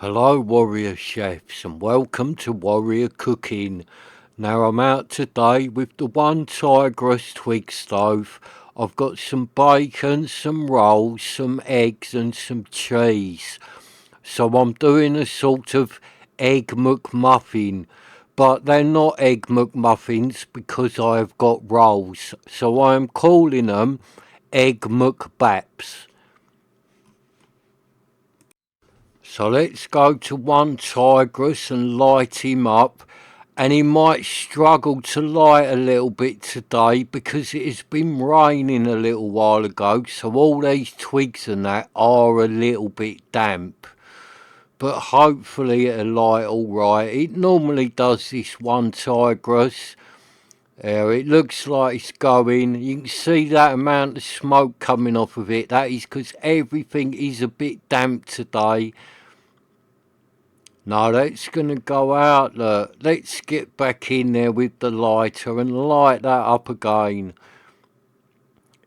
Hello Warrior Chefs and welcome to Warrior Cooking. Now I'm out today with the onetigris twig stove. I've got some bacon, some rolls, some eggs and some cheese. So I'm doing a sort of egg McMuffin, but they're not egg McMuffins because I've got rolls. So I'm calling them egg McBaps. So let's go to onetigris and light him up. And he might struggle to light a little bit today because it has been raining a little while ago. So all these twigs and that are a little bit damp. But hopefully it'll light all right. It normally does, this onetigris. It looks like it's going. You can see that amount of smoke coming off of it. That is because everything is a bit damp today. No, that's going to go out, look. Let's get back in there with the lighter and light that up again.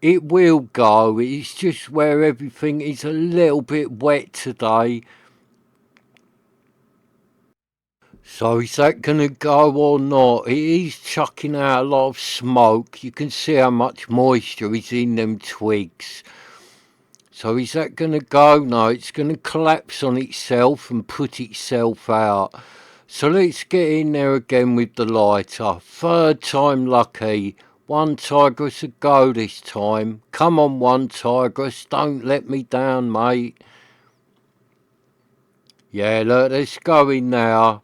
It will go, it's just where everything is a little bit wet today. So is that going to go or not? It is chucking out a lot of smoke. You can see how much moisture is in them twigs. So is that going to go? No, it's going to collapse on itself and put itself out. So let's get in there again with the lighter. Third time lucky. Onetigris a go this time. Come on, onetigris, don't let me down, mate. Yeah, look, let's go in now.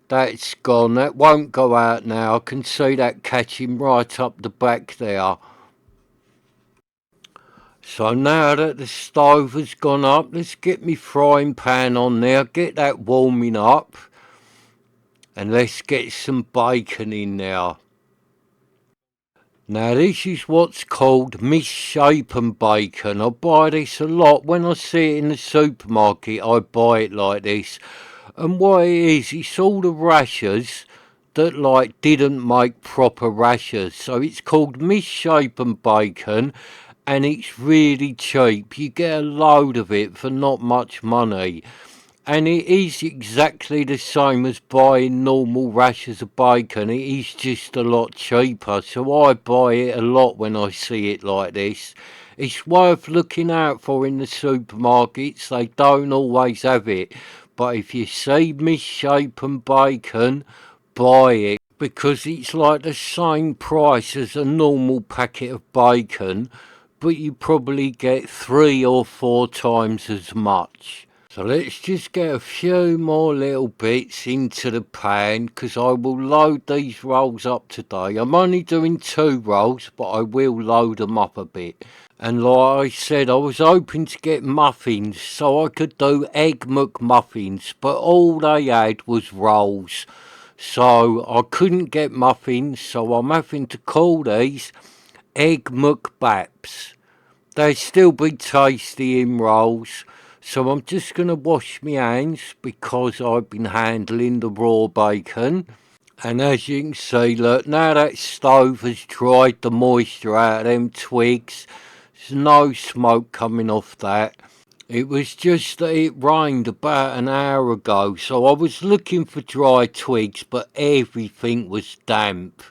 That's gone. That won't go out now. I can see that catching right up the back there. So now that the stove has gone up, let's get me frying pan on there, get that warming up, and let's get some bacon in there. Now this is what's called misshapen bacon. I buy this a lot. When I see it in the supermarket, I buy it like this. And what it is, it's all the rashers that like didn't make proper rashers. So it's called misshapen bacon. And it's really cheap. You get a load of it for not much money. And it is exactly the same as buying normal rashers of bacon. It is just a lot cheaper. So I buy it a lot when I see it like this. It's worth looking out for in the supermarkets. They don't always have it. But if you see misshapen bacon, buy it. Because it's like the same price as a normal packet of bacon, but you probably get 3 or 4 times as much. So let's just get a few more little bits into the pan because I will load these rolls up today. I'm only doing 2 rolls, but I will load them up a bit. And like I said, I was hoping to get muffins so I could do egg McMuffins, but all they had was rolls. So I couldn't get muffins, so I'm having to call these egg McBaps. They'll still be tasty in rolls. So I'm just going to wash my hands because I've been handling the raw bacon. And as you can see, look, now that stove has dried the moisture out of them twigs. There's no smoke coming off that. It was just that it rained about an hour ago, so I was looking for dry twigs, but everything was damp.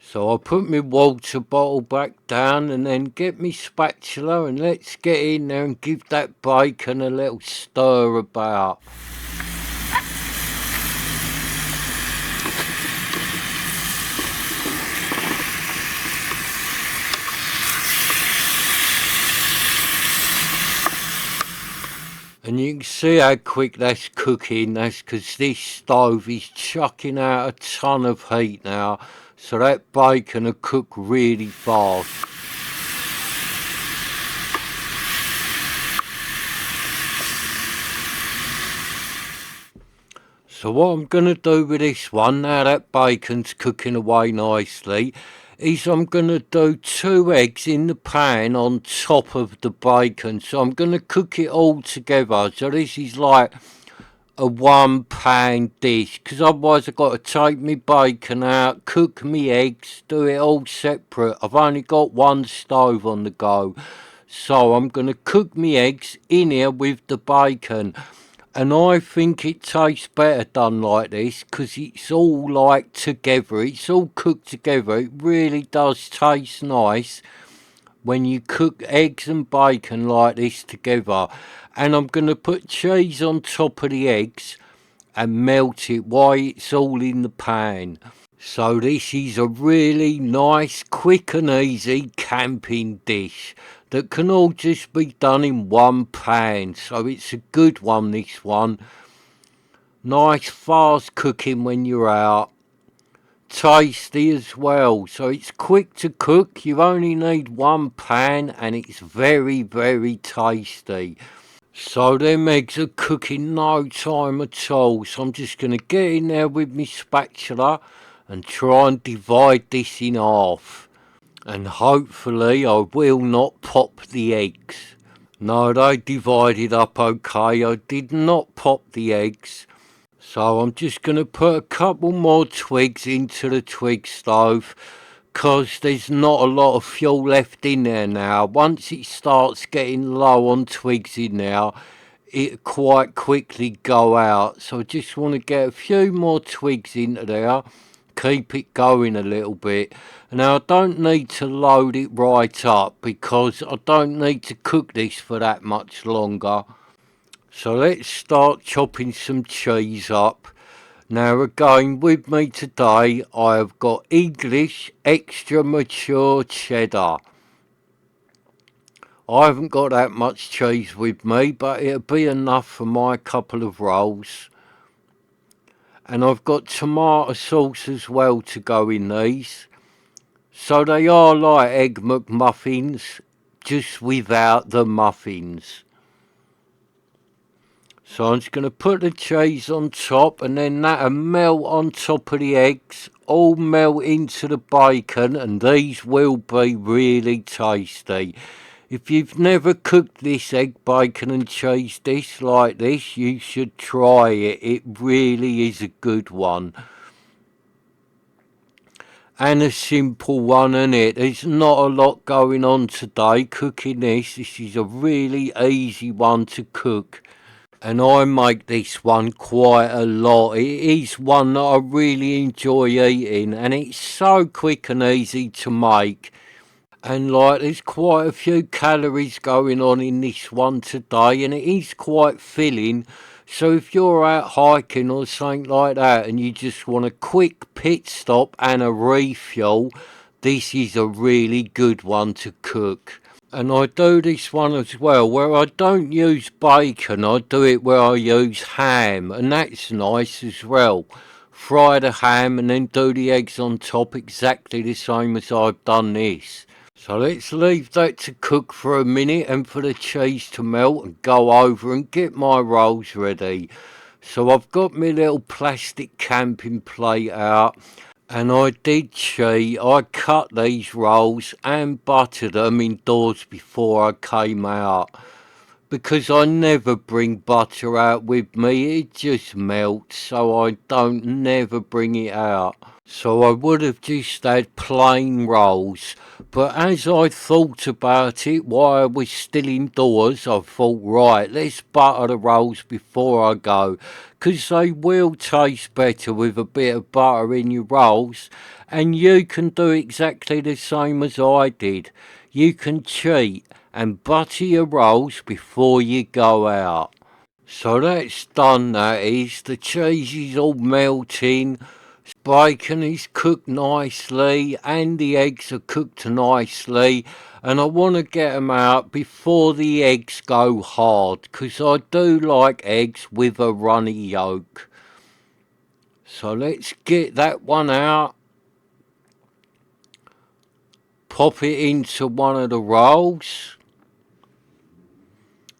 So I put my water bottle back down and then get me spatula and let's get in there and give that bacon a little stir about. And you can see how quick that's cooking. That's because this stove is chucking out a ton of heat now. So that bacon will cook really fast. So what I'm going to do with this one, now that bacon's cooking away nicely, is I'm going to do 2 eggs in the pan on top of the bacon. So I'm going to cook it all together. So this is like a 1 pan dish, because otherwise I've got to take me bacon out, cook me eggs, do it all separate. I've only got 1 stove on the go. So I'm going to cook me eggs in here with the bacon. And I think it tastes better done like this because it's all like together. It's all cooked together. It really does taste nice when you cook eggs and bacon like this together. And I'm going to put cheese on top of the eggs and melt it while it's all in the pan. So this is a really nice, quick and easy camping dish that can all just be done in one pan. So it's a good one, this one. Nice fast cooking when you're out. Tasty as well. So it's quick to cook. You only need one pan and it's very, very tasty. So them eggs are cooking no time at all. So I'm just going to get in there with my spatula and try and divide this in half. And hopefully I will not pop the eggs. No, they divided up okay. I did not pop the eggs. So I'm just going to put a couple more twigs into the twig stove because there's not a lot of fuel left in there now. Once it starts getting low on twigs in there, it quite quickly go out. So I just want to get a few more twigs into there, keep it going a little bit. Now I don't need to load it right up because I don't need to cook this for that much longer. So let's start chopping some cheese up. Now again, with me today I have got English extra mature cheddar. I haven't got that much cheese with me, but it'll be enough for my couple of rolls. And I've got tomato sauce as well to go in these. So they are like Egg McMuffins, just without the muffins. So I'm just going to put the cheese on top and then that'll melt on top of the eggs, all melt into the bacon, and these will be really tasty. If you've never cooked this egg, bacon and cheese dish like this, you should try it. It really is a good one. And a simple one, isn't it? There's not a lot going on today cooking this. This is a really easy one to cook. And I make this one quite a lot. It is one that I really enjoy eating, and it's so quick and easy to make. And like there's quite a few calories going on in this one today, and it is quite filling. So if you're out hiking or something like that and you just want a quick pit stop and a refuel, this is a really good one to cook. And I do this one as well where I don't use bacon, I do it where I use ham, and that's nice as well. Fry the ham and then do the eggs on top exactly the same as I've done this. So let's leave that to cook for a minute and for the cheese to melt and go over and get my rolls ready. So I've got my little plastic camping plate out. And I did cheat. I cut these rolls and buttered them indoors before I came out. Because I never bring butter out with me. It just melts. So I don't never bring it out. So I would have just had plain rolls. But as I thought about it while I was still indoors, I thought, right, let's butter the rolls before I go. Because they will taste better with a bit of butter in your rolls. And you can do exactly the same as I did. You can cheat and butter your rolls before you go out. So that's done, that is. The cheese is all melting. Bacon is cooked nicely and the eggs are cooked nicely, and I want to get them out before the eggs go hard because I do like eggs with a runny yolk. So let's get that one out, pop it into one of the rolls.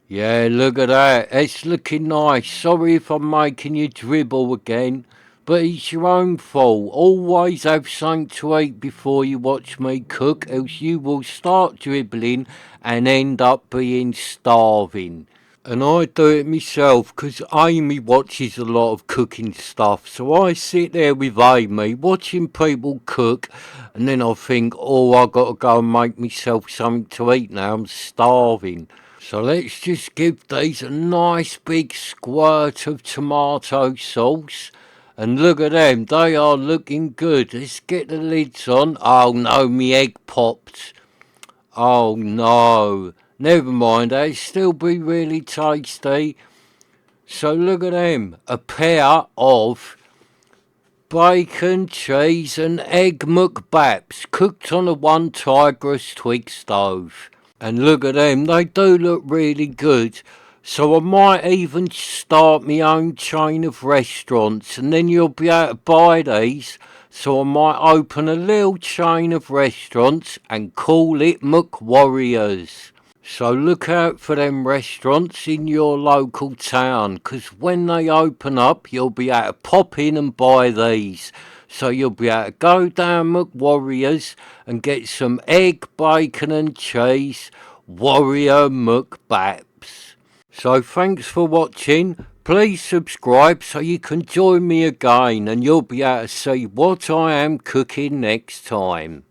Yeah, look at that, it's looking nice. Sorry if I'm making you dribble again. But it's your own fault. Always have something to eat before you watch me cook, else you will start dribbling and end up being starving. And I do it myself because Amy watches a lot of cooking stuff. So I sit there with Amy watching people cook, and then I think, oh, I've got to go and make myself something to eat now. I'm starving. So let's just give these a nice big squirt of tomato sauce. And look at them, they are looking good. Let's get the lids on. Oh no, me egg popped. Oh no. Never mind, they'll still be really tasty. So look at them, a pair of bacon, cheese and egg Baps cooked on a onetigris twig stove. And look at them, they do look really good. So I might even start my own chain of restaurants and then you'll be able to buy these. So I might open a little chain of restaurants and call it McWarriors. So look out for them restaurants in your local town, 'cause when they open up you'll be able to pop in and buy these. So you'll be able to go down McWarriors and get some egg, bacon and cheese Warrior McBaps. So thanks for watching. Please subscribe so you can join me again and you'll be able to see what I am cooking next time.